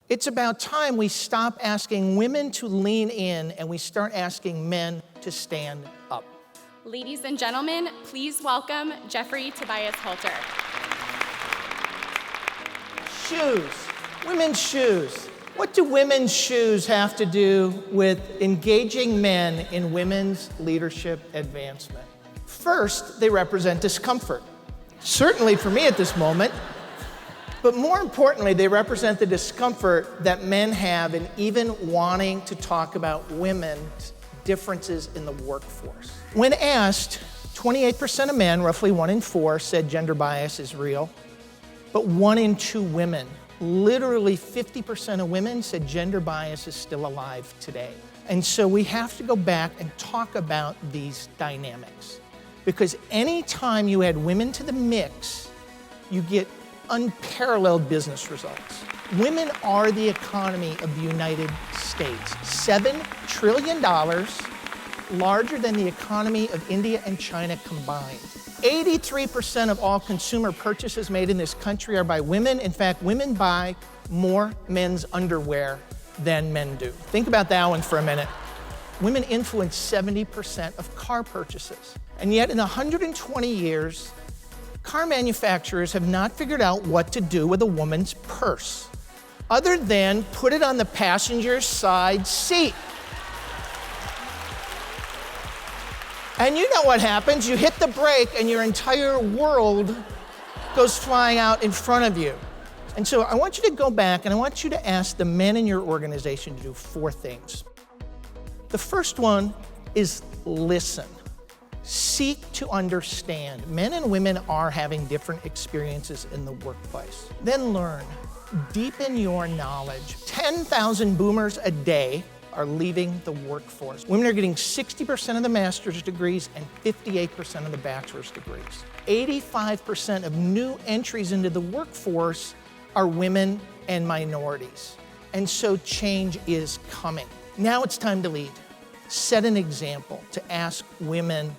It's about time we stop asking women to lean in and we start asking men to stand up. Ladies and gentlemen, please welcome Jeffery Tobias Halter. Shoes, women's shoes. What do women's shoes have to do with engaging men in women's leadership advancement? First, they represent discomfort. Certainly for me at this moment, but more importantly, they represent the discomfort that men have in even wanting to talk about women's differences in the workforce. When asked, 28% of men, roughly 1 in 4, said gender bias is real, but 1 in 2 women, literally 50% of women, said gender bias is still alive today. And so we have to go back and talk about these dynamics. Because anytime you add women to the mix, you get unparalleled business results. Women are the economy of the United States. $7 trillion, larger than the economy of India and China combined. 83% of all consumer purchases made in this country are by women. In fact, women buy more men's underwear than men do. Think about that one for a minute. Women influence 70% of car purchases. And yet in 120 years, car manufacturers have not figured out what to do with a woman's purse, other than put it on the passenger side seat. And you know what happens. You hit the brake and your entire world goes flying out in front of you. And so I want you to go back and I want you to ask the men in your organization to do 4 things. The first one is listen. Seek to understand. Men and women are having different experiences in the workplace. Then learn. Deepen your knowledge. 10,000 boomers a day are leaving the workforce. Women are getting 60% of the master's degrees and 58% of the bachelor's degrees. 85% of new entries into the workforce are women and minorities. And so change is coming. Now it's time to lead. Set an example to ask women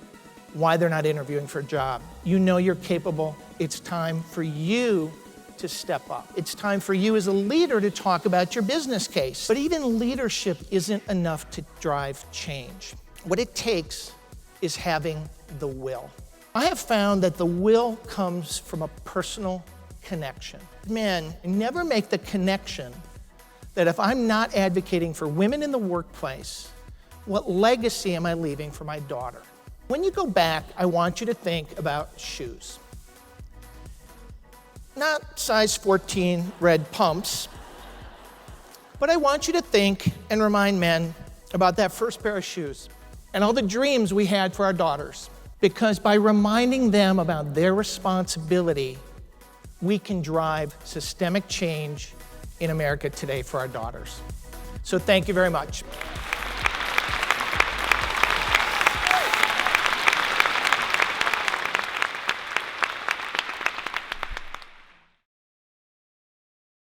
why they're not interviewing for a job. You know you're capable. It's time for you to step up. It's time for you as a leader to talk about your business case. But even leadership isn't enough to drive change. What it takes is having the will. I have found that the will comes from a personal connection. Men, never make the connection that if I'm not advocating for women in the workplace, what legacy am I leaving for my daughter? When you go back, I want you to think about shoes. Not size 14 red pumps, but I want you to think and remind men about that first pair of shoes and all the dreams we had for our daughters. Because by reminding them about their responsibility, we can drive systemic change in America today for our daughters. So thank you very much.